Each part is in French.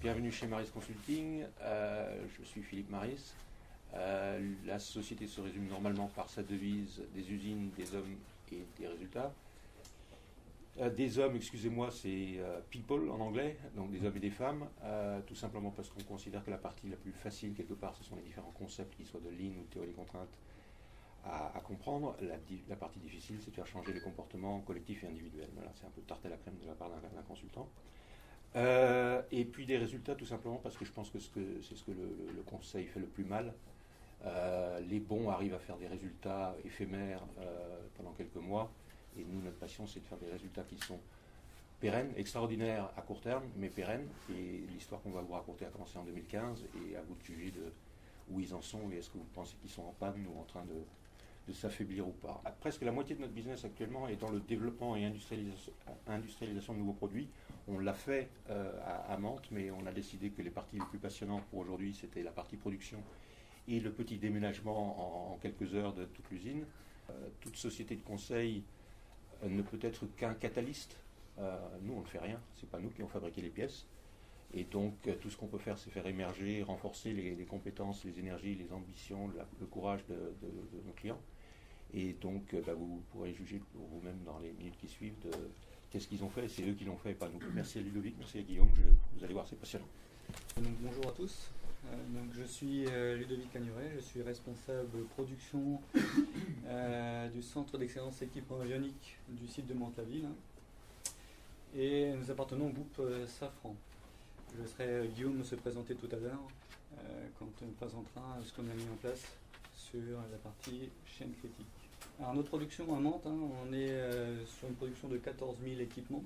Bienvenue chez Maris Consulting, je suis Philippe Maris. La société se résume normalement par sa devise des usines, des hommes et des résultats. Des hommes, excusez-moi, c'est people en anglais, donc des hommes et des femmes, tout simplement parce qu'on considère que la partie la plus facile quelque part, ce sont les différents concepts, qu'ils soient de Lean ou de théorie des contraintes, à comprendre. La partie difficile, c'est de faire changer les comportements collectifs et individuels. Voilà, c'est un peu tarte à la crème de la part d'un consultant. Et puis des résultats, tout simplement parce que je pense que c'est ce que le conseil fait le plus mal. Les bons arrivent à faire des résultats éphémères pendant quelques mois, et nous, notre passion, c'est de faire des résultats qui sont pérennes, extraordinaires à court terme, mais pérennes. Et l'histoire qu'on va vous raconter a commencé en 2015, et à vous de juger de où ils en sont, et est-ce que vous pensez qu'ils sont en panne ou en train de s'affaiblir ou pas. Presque la moitié de notre business actuellement est dans le développement et industrialisation de nouveaux produits. On l'a fait à Mantes, mais on a décidé que les parties les plus passionnantes pour aujourd'hui, c'était la partie production et le petit déménagement en quelques heures de toute l'usine. Toute société de conseil ne peut être qu'un catalyste. Nous, on ne fait rien. C'est pas nous qui avons fabriqué les pièces. Et donc, tout ce qu'on peut faire, c'est faire émerger, renforcer les compétences, les énergies, les ambitions, le courage de nos clients. Et donc, vous pourrez juger pour vous-même dans les minutes qui suivent de qu'est-ce qu'ils ont fait. C'est eux qui l'ont fait et pas nous. Merci à Ludovic, merci à Guillaume. Vous allez voir, c'est passionnant. Donc, bonjour à tous. Je suis Ludovic Cagnoret, je suis responsable production du centre d'excellence équipement avionique du site de Mantes-la-Ville. Et nous appartenons au groupe Safran. Je laisserai Guillaume se présenter tout à l'heure quand on présentera ce qu'on a mis en place sur la partie chaîne critique. Alors notre production à Mantes, on est sur une production de 14 000 équipements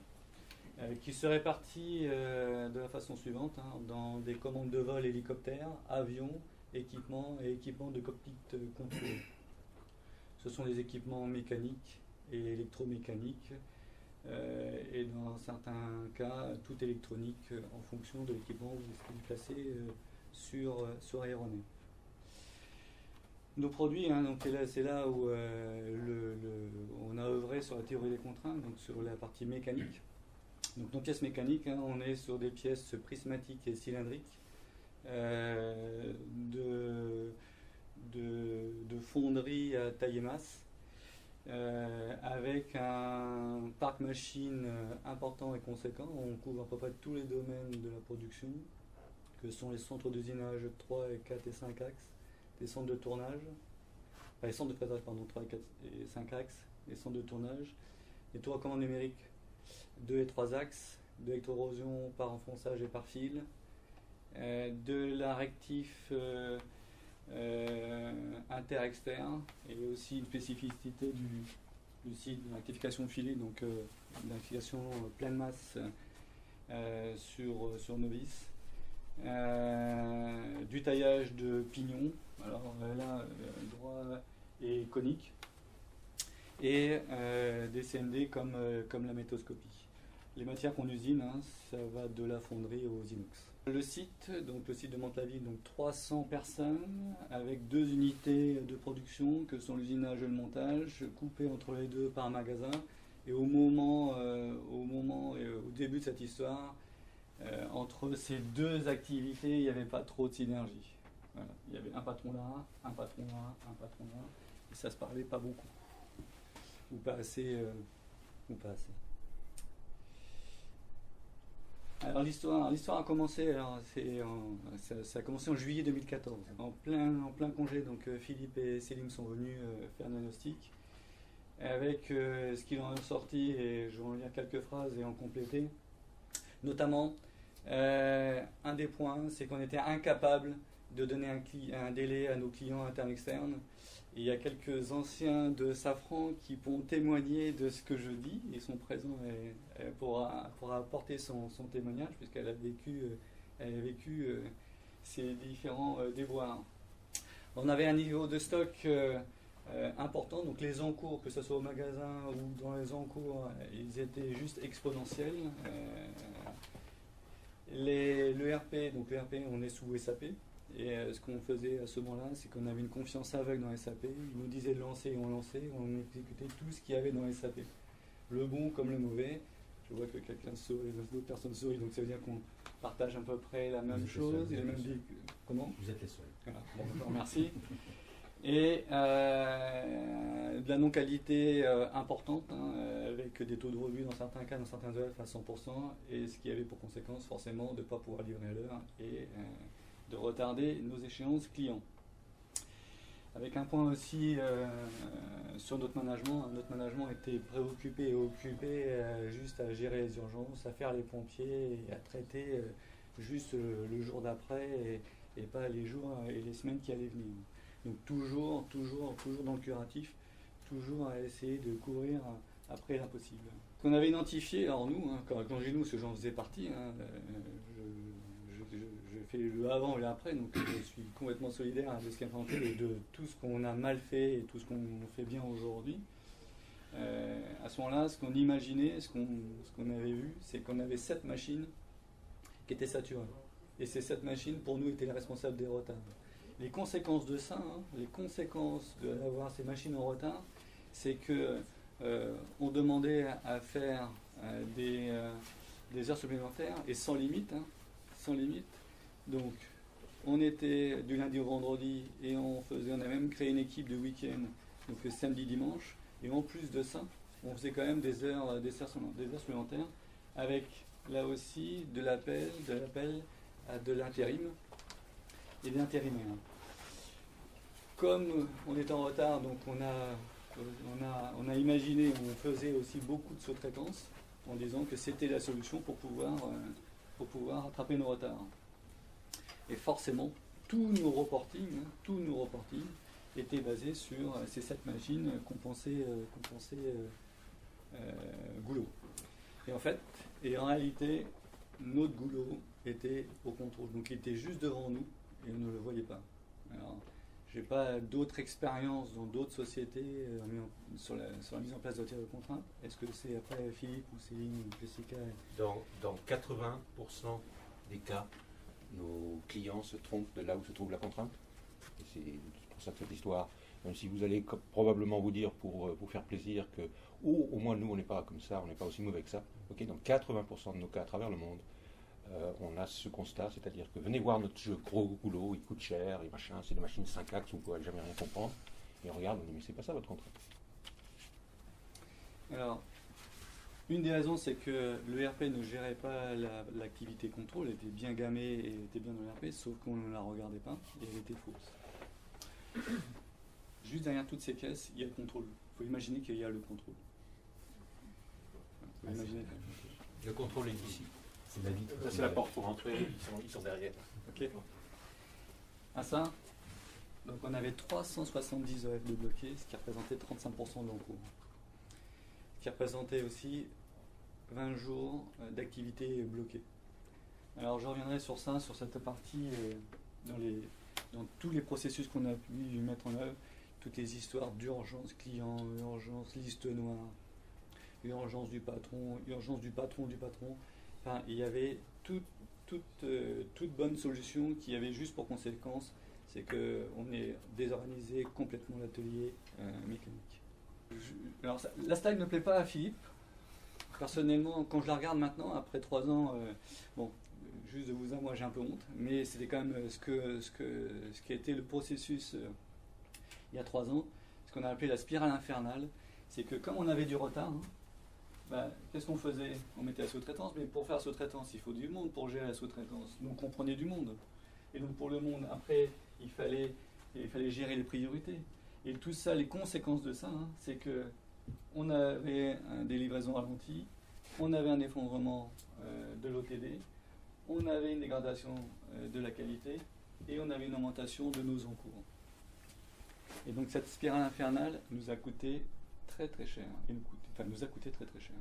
qui se répartit de la façon suivante, dans des commandes de vol hélicoptères, avions, équipements et équipements de cockpit contrôlé. Ce sont des équipements mécaniques et électromécaniques et dans certains cas tout électronique en fonction de l'équipement où vous êtes placé sur aéronef. Nos produits, donc c'est là où on a œuvré sur la théorie des contraintes, donc sur la partie mécanique. Donc nos pièces mécaniques, on est sur des pièces prismatiques et cylindriques de fonderie à taille et masse, avec un parc machine important et conséquent. On couvre à peu près tous les domaines de la production, que sont les centres d'usinage 3, 4 et 5 axes, les centres de tournage, les centres de phasage, 3, 4 et 5 axes, les centres de tournage, les tours à commande numérique 2 et 3 axes, de l'électroérosion par enfonçage et par fil, de la rectif inter-externe, et aussi une spécificité du site de rectification filée, donc une rectification pleine masse sur novice, du taillage de pignons, alors là droit et conique, et des CND comme la métoscopie. Les matières qu'on usine, ça va de la fonderie aux inox. Le site de Mantes-la-Ville, donc 300 personnes avec 2 unités de production que sont l'usinage et le montage, coupées entre les deux par magasin. Et au début de cette histoire, entre ces deux activités, il n'y avait pas trop de synergie. Voilà. Il y avait un patron là, un patron là, un patron là, et ça se parlait pas beaucoup, ou pas assez. Alors l'histoire a commencé. Ça a commencé en juillet 2014, en plein congé. Donc Philippe et Céline sont venus faire un diagnostic avec ce qu'ils en ont sorti, et je vais en lire quelques phrases et en compléter. Notamment, un des points, c'est qu'on était incapable de donner un délai à nos clients internes externes. Et il y a quelques anciens de Safran qui pourront témoigner de ce que je dis. Ils sont présents et pourra apporter son témoignage, puisqu'elle a vécu ces différents déboires. On avait un niveau de stock important, donc les encours, que ce soit au magasin ou dans les encours, ils étaient juste exponentiels. L'ERP, on est sous SAP. Et ce qu'on faisait à ce moment-là, c'est qu'on avait une confiance aveugle dans SAP. Ils nous disaient de lancer et on lançait, on exécutait tout ce qu'il y avait dans SAP. Le bon comme le mauvais. Je vois que d'autres personnes sourient, donc ça veut dire qu'on partage à peu près la même chose et les mêmes vies. Comment ? Vous êtes les seuls. Voilà. Bon, d'accord, merci. Et de la non-qualité importante, hein, avec des taux de rebut dans certains cas, dans certains œuvres à 100%, et ce qui avait pour conséquence forcément de ne pas pouvoir livrer à l'heure et de retarder nos échéances clients. Avec un point aussi sur notre management. Notre management était préoccupé et occupé juste à gérer les urgences, à faire les pompiers et à traiter juste le jour d'après et pas les jours et les semaines qui allaient venir. Donc toujours dans le curatif, toujours à essayer de courir après l'impossible. Qu'on avait identifié, alors nous, hein, quand j'ai nous, parce que j'en faisais partie, hein, je fais le avant et l'après, donc je suis complètement solidaire de ce qui a été et de tout ce qu'on a mal fait et tout ce qu'on fait bien aujourd'hui. À ce moment-là, ce qu'on imaginait, ce qu'on avait vu, c'est qu'on avait 7 machines qui étaient saturées. Et ces 7 machines, pour nous, étaient les responsables des retards. Les conséquences de ça, hein, les conséquences d'avoir ces machines en retard, c'est que on demandait à faire des heures supplémentaires et sans limite, hein, sans limite. Donc, on était du lundi au vendredi et on a même créé une équipe de week-end, donc le samedi, dimanche. Et en plus de ça, on faisait quand même des heures supplémentaires avec là aussi de l'appel à de l'intérim et des intérimaires. Comme on était en retard, donc on a imaginé, on faisait aussi beaucoup de sous-traitance en disant que c'était la solution pour pouvoir rattraper nos retards. Et forcément, tous nos reportings étaient basés sur ces 7 machines qu'on pensait goulot. Et en réalité, notre goulot était au contrôle. Donc il était juste devant nous et on ne le voyait pas. Alors, je n'ai pas d'autres expériences dans d'autres sociétés sur la mise en place de tir de contrainte. Est-ce que c'est après Philippe ou Céline ou Jessica? Dans 80% des cas, nos clients se trompent de là où se trouve la contrainte. Et c'est pour ça que cette histoire, même si vous allez probablement vous dire pour vous faire plaisir que au moins nous on n'est pas comme ça, on n'est pas aussi mauvais que ça. Okay, dans 80% de nos cas à travers le monde, on a ce constat, c'est-à-dire que venez voir notre gros goulot, il coûte cher, et machin, c'est des machines 5 axes, vous ne pourrez jamais rien comprendre. Et on regarde, on dit mais c'est pas ça votre contrainte. Alors, une des raisons, c'est que l'ERP ne gérait pas l'activité contrôle, elle était bien gammée et était bien dans l'ERP, sauf qu'on ne la regardait pas et elle était fausse. Juste derrière toutes ces caisses, il y a le contrôle. Il faut imaginer qu'il y a le contrôle. Le contrôle est ici. C'est la vitre. C'est la porte pour rentrer, ils sont derrière. Ok. À ça, donc on avait 370 EF de bloqués, ce qui représentait 35% de l'encours. Ce qui représentait aussi 20 jours d'activité bloquée. Alors je reviendrai sur ça, sur cette partie, dans tous les processus qu'on a pu mettre en œuvre, toutes les histoires d'urgence client, urgence liste noire, urgence du patron, urgence du patron. Enfin, il y avait toute bonne solution qui avait juste pour conséquence, c'est qu'on ait désorganisé complètement l'atelier mécanique. Alors la slide ne plaît pas à Philippe. Personnellement, quand je la regarde maintenant, après 3 ans, juste de vous dire, moi j'ai un peu honte, mais c'était quand même ce qui a été le processus il y a 3 ans, ce qu'on a appelé la spirale infernale. C'est que comme on avait du retard, qu'est-ce qu'on faisait? On mettait la sous-traitance, mais pour faire la sous-traitance, il faut du monde pour gérer la sous-traitance. Donc on prenait du monde. Et donc pour le monde, après, il fallait gérer les priorités. Et tout ça, les conséquences de ça, c'est que on avait des livraisons ralenties, on avait un effondrement de l'OTD, on avait une dégradation de la qualité et on avait une augmentation de nos encours. Et donc cette spirale infernale nous a coûté très très cher. Nous a coûté très très cher.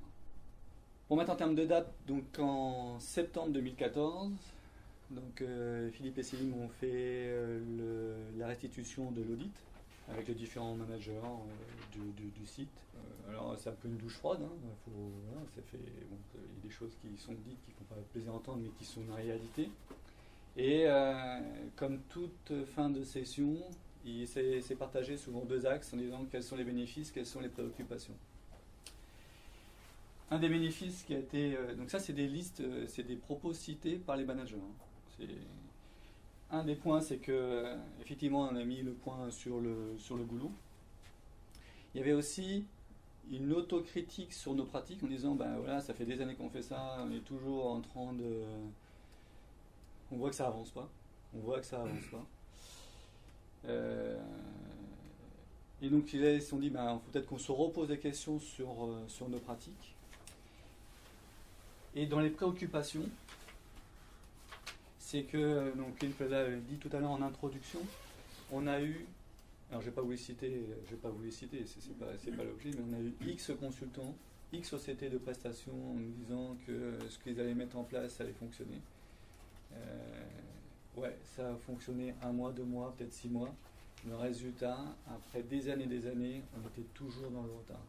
Pour mettre en termes de date, donc en septembre 2014, donc Philippe et Céline ont fait la restitution de l'audit avec les différents managers du site. Alors c'est un peu une douche froide, ça fait, il y a des choses qui sont dites qui ne font pas plaisir à entendre mais qui sont une réalité. Et comme toute fin de session, c'est partagé souvent 2 axes en disant quels sont les bénéfices, quelles sont les préoccupations. un des bénéfices qui a été... donc ça, c'est des listes, c'est des propos cités par les managers. Un des points, c'est que effectivement, on a mis le point sur le goulot. Il y avait aussi une autocritique sur nos pratiques en disant, ben voilà, ça fait des années qu'on fait ça, on est toujours en train de... On voit que ça avance pas. On voit que ça avance pas. Et donc ils se sont dit, ben, faut peut-être qu'on se repose des questions sur nos pratiques. Et dans les préoccupations, c'est que, donc Philippe l'a dit tout à l'heure en introduction, on a eu, alors je ne vais pas vous les citer, c'est pas l'objet, mais on a eu X consultants, X sociétés de prestations en nous disant que ce qu'ils allaient mettre en place allait fonctionner. Ouais, ça a fonctionné 1 mois, 2 mois, peut-être 6 mois. Le résultat, après des années, on était toujours dans le retard.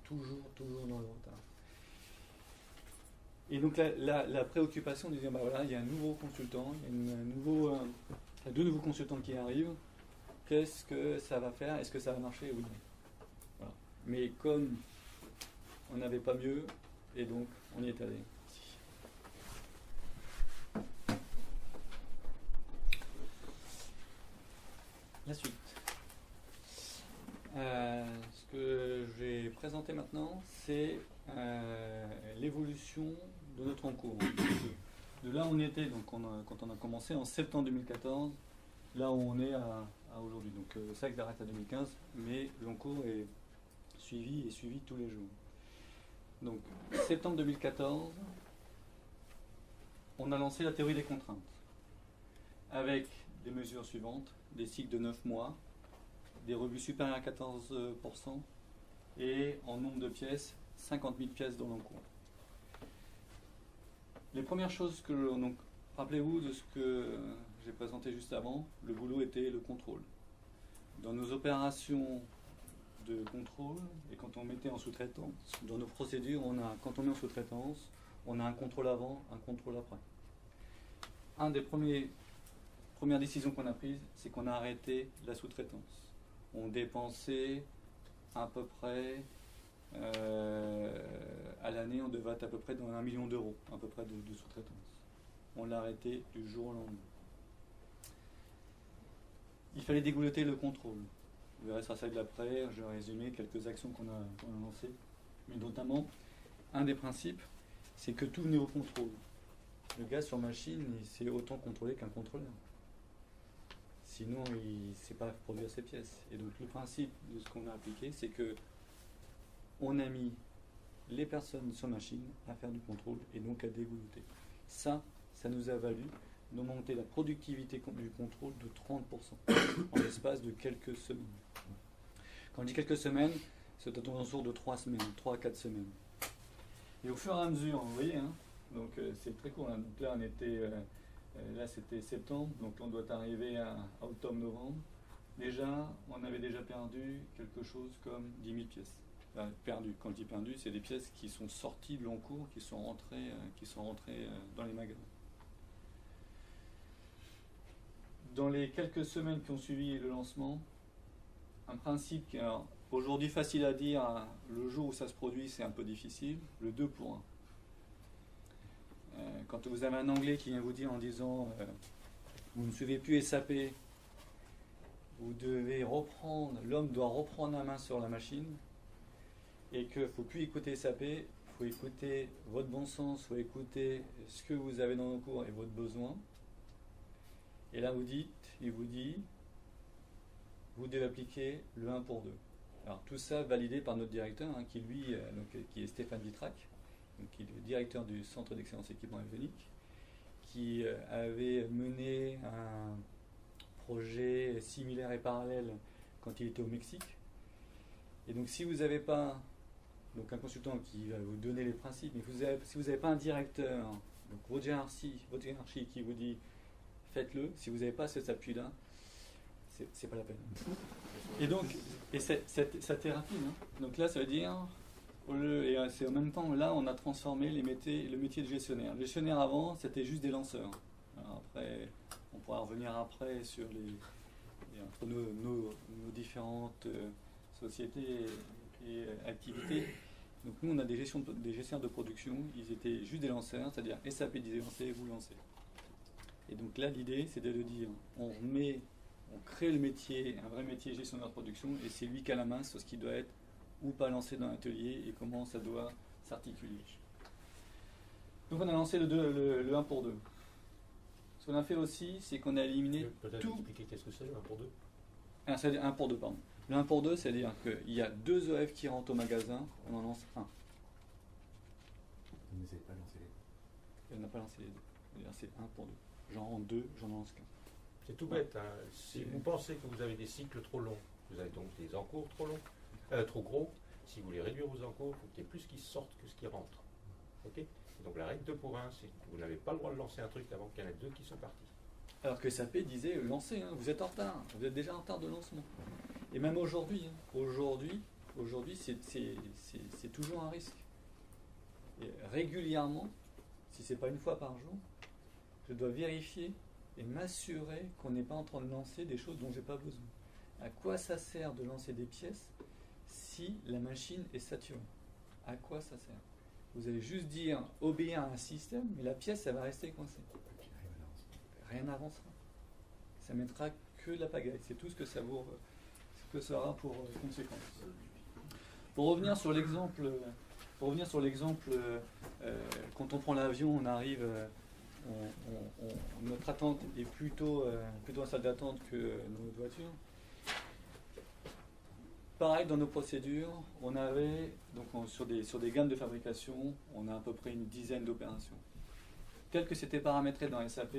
Toujours dans le retard. Et donc la préoccupation de dire, bah voilà, il y a un nouveau consultant, il y a 2 nouveaux consultants qui arrivent. Qu'est-ce que ça va faire? Est-ce que ça va marcher? Oui. Voilà. Mais comme on n'avait pas mieux, et donc on y est allé. La suite. Ce que je vais présenter maintenant, c'est l'évolution de notre encours. De là où on était, donc quand on a commencé en septembre 2014, là où on est à aujourd'hui. Donc ça s'arrête à 2015, mais l'encours est suivi tous les jours. Donc septembre 2014, on a lancé la théorie des contraintes avec des mesures suivantes, des cycles de 9 mois, des revues supérieures à 14% et en nombre de pièces, 50 000 pièces dans l'encours. Les premières choses donc, rappelez-vous de ce que j'ai présenté juste avant, le boulot était le contrôle. Dans nos opérations de contrôle, et quand on mettait en sous-traitance, dans nos procédures, quand on met en sous-traitance, on a un contrôle avant, un contrôle après. Un des premières décisions qu'on a prises, c'est qu'on a arrêté la sous-traitance. On dépensait à peu près, à l'année, on devait être à peu près dans 1 million d'euros, à peu près de sous-traitance. On l'a arrêté du jour au lendemain. Il fallait dégouloter le contrôle. Vous verrez sur la slide d'après, je vais résumer quelques actions qu'on a lancées. Mais notamment, un des principes, c'est que tout venait au contrôle. Le gars sur machine, il sait autant contrôler qu'un contrôleur. Sinon, il ne sait pas produire ses pièces. Et donc, le principe de ce qu'on a appliqué, c'est que on a mis les personnes sur machine à faire du contrôle et donc à dégouloter. Ça nous a valu d'augmenter la productivité du contrôle de 30% en l'espace de quelques semaines. Quand je dis quelques semaines, c'est aux alentours de 3 semaines, 3 à 4 semaines. Et au fur et à mesure, vous voyez, hein, donc c'est très court. Hein, donc là, on était, là c'était septembre, donc on doit arriver à octobre-novembre. Déjà, on avait déjà perdu quelque chose comme 10 000 pièces. Enfin, perdu. Quand je dis perdu, c'est des pièces qui sont sorties de l'encours, qui sont rentrées dans les magasins. Dans les quelques semaines qui ont suivi le lancement, un principe qui est aujourd'hui facile à dire, le jour où ça se produit, c'est un peu difficile, le 2 pour 1. Quand vous avez un Anglais qui vient vous dire en disant vous ne suivez plus SAP, vous devez reprendre, l'homme doit reprendre la main sur la machine, et qu'il ne faut plus écouter SAP, il faut écouter votre bon sens, il faut écouter ce que vous avez dans le cours et votre besoin. Et là, il vous dit, vous devez appliquer le 1 pour 2. Alors tout ça validé par notre directeur, hein, qui lui, qui est Stéphane Vitrac, donc, qui est le directeur du Centre d'Excellence Équipement Avionique, qui avait mené un projet similaire et parallèle quand il était au Mexique. Et donc si vous n'avez pas donc un consultant qui va vous donner les principes, mais si vous n'avez pas un directeur, donc votre hiérarchie qui vous dit faites-le, si vous n'avez pas cet appui-là, c'est pas la peine. Et donc, ça thérapie, hein. Donc là, ça veut dire, et c'est en même temps, là, on a transformé le métier de gestionnaire. Le gestionnaire avant, c'était juste des lanceurs. Alors après, on pourra revenir après sur entre nos différentes sociétés et activités. Donc nous, on a des gestionnaires de production, ils étaient juste des lanceurs, c'est-à-dire SAP disait lancer, vous lancez. Et donc là, l'idée, c'était de dire, on crée le métier, un vrai métier gestionnaire de production, et c'est lui qui a la main sur ce qui doit être ou pas lancé dans l'atelier et comment ça doit s'articuler. Donc on a lancé le 1 pour 2. Ce qu'on a fait aussi, c'est qu'on a éliminé peut-être tout. expliquer qu'est-ce que c'est le 1 pour 2. Ah, c'est-à-dire 1 pour 2, pardon. Le 1 pour 2, c'est-à-dire qu'il y a 2 OF qui rentrent au magasin, on en lance un. Vous n'essayez pas de lancer les deux. Et on n'a pas lancé les deux. C'est-à-dire c'est 1 pour 2. J'en rends 2, j'en lance qu'un. C'est tout bête. Hein. Si vous pensez que vous avez des cycles trop longs, vous avez donc des encours trop longs, trop gros. Si vous voulez réduire vos encours, il faut qu'il y ait plus qui sortent que ce qui rentre. Ok. Et donc la règle 2 pour 1, c'est que vous n'avez pas le droit de lancer un truc avant qu'il y en ait 2 qui sont partis. Alors que SAP disait lancez, hein, vous êtes en retard, vous êtes déjà en retard de lancement. Et même aujourd'hui, c'est toujours un risque. Et régulièrement, si ce n'est pas une fois par jour, je dois vérifier et m'assurer qu'on n'est pas en train de lancer des choses dont je n'ai pas besoin. À quoi ça sert de lancer des pièces si la machine est saturée? À quoi ça sert? Vous allez juste dire obéir à un système, mais la pièce, elle va rester coincée. Rien n'avancera. Ça mettra que la pagaille. C'est tout ce que ça aura pour conséquence. Pour revenir sur l'exemple, quand on prend l'avion, on arrive, notre attente est plutôt en salle d'attente que notre voiture. Pareil dans nos procédures, on avait sur des gammes de fabrication, on a à peu près une dizaine d'opérations. Tel que c'était paramétré dans SAP,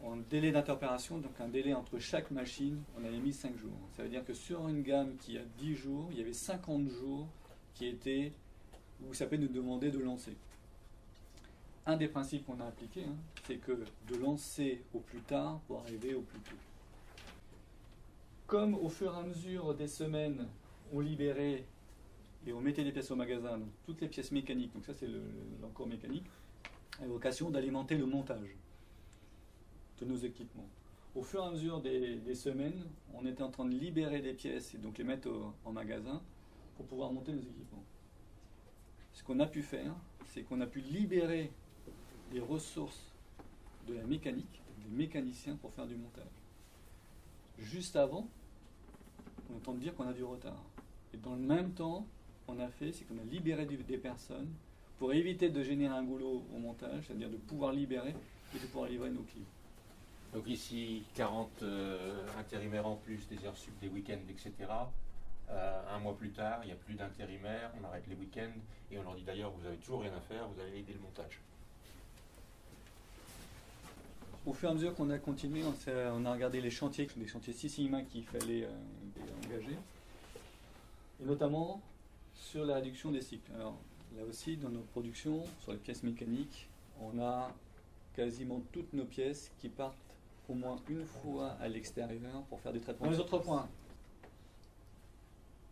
en délai d'interopération, donc un délai entre chaque machine, on avait mis 5 jours. Ça veut dire que sur une gamme qui a 10 jours, il y avait 50 jours où SAP nous demandait de lancer. Un des principes qu'on a appliqué, c'est que de lancer au plus tard pour arriver au plus tôt. Comme au fur et à mesure des semaines, on libérait et on mettait les pièces au magasin, donc toutes les pièces mécaniques, donc ça c'est l'encore mécanique, a vocation d'alimenter le montage de nos équipements. Au fur et à mesure des semaines, on était en train de libérer des pièces et donc les mettre en magasin pour pouvoir monter nos équipements. Ce qu'on a pu faire, c'est qu'on a pu libérer les ressources de la mécanique, des mécaniciens pour faire du montage. Juste avant, on entend dire qu'on a du retard. Et dans le même temps, on a libéré des personnes pour éviter de générer un goulot au montage, c'est-à-dire de pouvoir libérer et de pouvoir livrer nos clients. Donc ici, 40 intérimaires en plus, des heures sup, des week-ends, etc. Un mois plus tard, il n'y a plus d'intérimaires, on arrête les week-ends et on leur dit d'ailleurs, vous n'avez toujours rien à faire, vous allez aider le montage. Au fur et à mesure qu'on a continué, on a regardé les chantiers, des chantiers 6 Sigma qu'il fallait engager, et notamment sur la réduction des cycles. Alors là aussi, dans nos productions, sur les pièces mécaniques, on a quasiment toutes nos pièces qui partent au moins une fois à l'extérieur pour faire des traitements. Les autres points.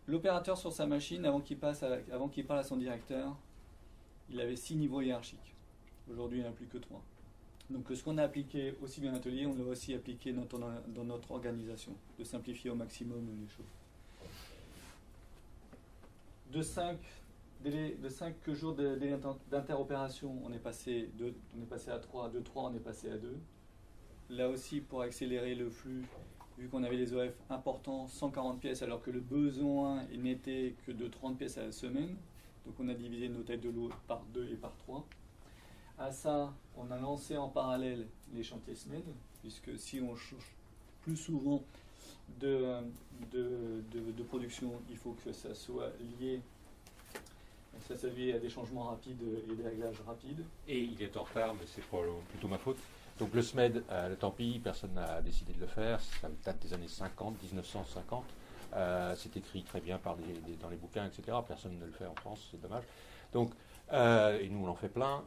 L'opérateur sur sa machine, avant qu'il parle à son directeur, il avait 6 niveaux hiérarchiques. Aujourd'hui, il n'y en a plus que 3. Donc ce qu'on a appliqué aussi bien en atelier, on l'a aussi appliqué dans notre organisation, de simplifier au maximum les choses. De 5 jours de délai d'interopération, on est passé à 3, de 3 on est passé à 2. Là aussi, pour accélérer le flux, vu qu'on avait des OF importants, 140 pièces, alors que le besoin n'était que de 30 pièces à la semaine, donc on a divisé nos tailles de lot par 2 et par 3. À ça, on a lancé en parallèle les chantiers SMED, puisque si on change plus souvent de production, il faut que ça soit lié à des changements rapides et des réglages rapides. Et il est en retard, mais c'est probablement plutôt ma faute. Donc le SMED, tant pis, personne n'a décidé de le faire, ça date des années 50, 1950. C'est écrit très bien dans les bouquins, etc. Personne ne le fait en France, c'est dommage. Donc, et nous on en fait plein.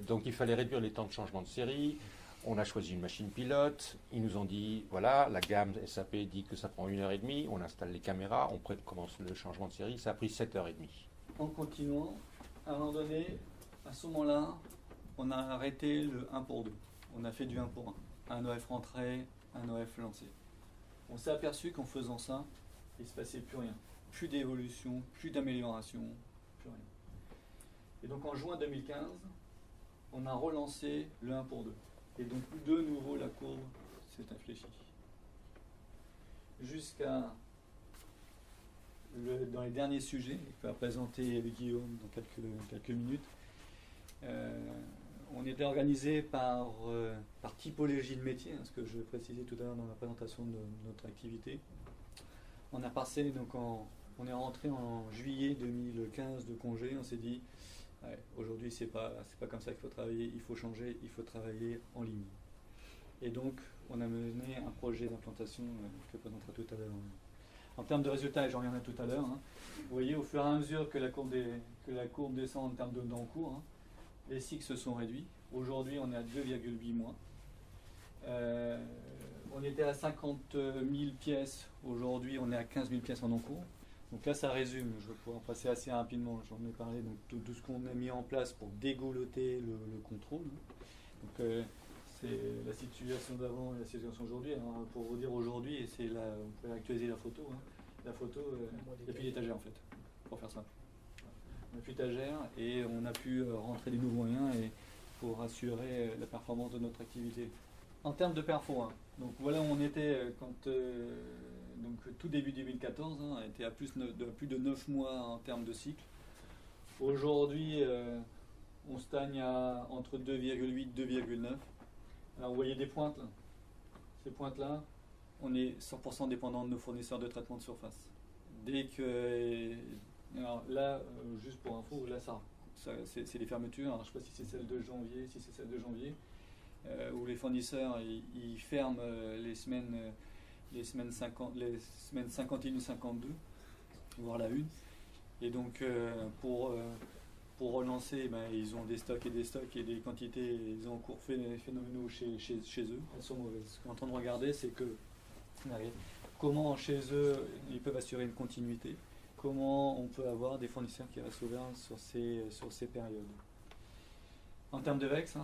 Donc il fallait réduire les temps de changement de série. On a choisi une machine pilote. Ils nous ont dit, voilà, la gamme SAP dit que ça prend 1h30. On installe les caméras, on commence le changement de série. Ça a pris 7h30. En continuant, à un moment donné, à ce moment-là, on a arrêté le 1 pour 2. On a fait du 1 pour 1. Un OF rentré, un OF lancé. On s'est aperçu qu'en faisant ça, il ne se passait plus rien. Plus d'évolution, plus d'amélioration, plus rien. Et donc en juin 2015, on a relancé le 1 pour 2. Et donc de nouveau la courbe s'est infléchie. Jusqu'à dans les derniers sujets, que va présenter Guillaume dans quelques minutes, on était organisé par typologie de métier, ce que je précisais tout à l'heure dans la présentation de notre activité. On a passé, donc on est rentré en juillet 2015 de congé, on s'est dit, ouais, aujourd'hui c'est pas comme ça qu'il faut travailler, il faut changer, il faut travailler en ligne. Et donc on a mené un projet d'implantation que je présenterai tout à l'heure. En termes de résultats, et j'en reviendrai tout à l'heure, vous voyez au fur et à mesure que la courbe descend en termes d'encours, les cycles se sont réduits. Aujourd'hui, on est à 2,8 mois. On était à 50 000 pièces. Aujourd'hui, on est à 15 000 pièces en encours. Donc là, ça résume. Je vais pouvoir passer assez rapidement. J'en ai parlé donc, de ce qu'on a mis en place pour dégouloter le contrôle. Donc, c'est la situation d'avant et la situation d'aujourd'hui. Pour vous dire aujourd'hui, et c'est là, on peut actualiser la photo. La photo, il n'y a plus d'étagère en fait, pour faire simple. On n'a plus d'étagère et on a pu rentrer des nouveaux moyens et pour assurer la performance de notre activité. En termes de perfo, donc voilà où on était quand donc tout début 2014, on était à plus de 9 mois en termes de cycle. Aujourd'hui, on stagne à entre 2,8 et 2,9. Alors vous voyez des pointes là. Ces pointes-là, on est 100% dépendant de nos fournisseurs de traitement de surface. Dès que... Alors là, juste pour info, là c'est les fermetures. Alors, je ne sais pas si c'est celle de janvier, où les fournisseurs ils ferment les semaines 51 et 52, voire la 1. Et donc pour relancer, ils ont des stocks et des quantités, ils ont en cours phénoménaux chez eux. Elles sont mauvaises. Ce qu'on est en train de regarder, c'est que comment chez eux ils peuvent assurer une continuité, comment on peut avoir des fournisseurs qui restent ouverts sur ces périodes. En termes de VEX,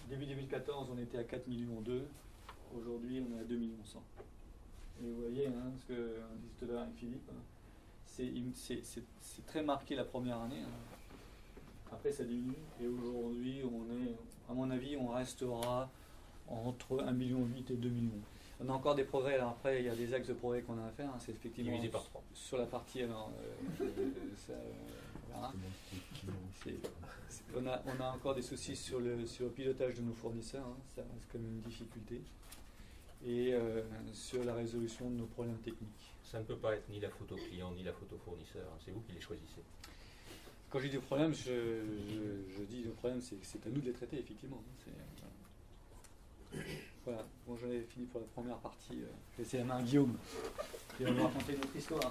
début 2014, on était à 4,2 millions. Aujourd'hui, on est à 2,1 millions. Et vous voyez, ce que disait tout à l'heure avec Philippe, c'est très marqué la première année. Après, ça diminue. Et aujourd'hui, à mon avis, on restera entre 1,8 million et 2 millions. On a encore des progrès. Alors après, il y a des axes de progrès qu'on a à faire. C'est effectivement divisé par 3. Sur la partie. On a encore des soucis sur le pilotage de nos fournisseurs. Ça reste comme une difficulté. Et sur la résolution de nos problèmes techniques. Ça ne peut pas être ni la photo client ni la photo fournisseur. C'est vous qui les choisissez. Quand je dis des problèmes, je dis le problème, c'est à nous de les traiter, effectivement. Voilà, bon, j'en ai fini pour la première partie. Je vais laisser la main à Guillaume et on va raconter notre histoire.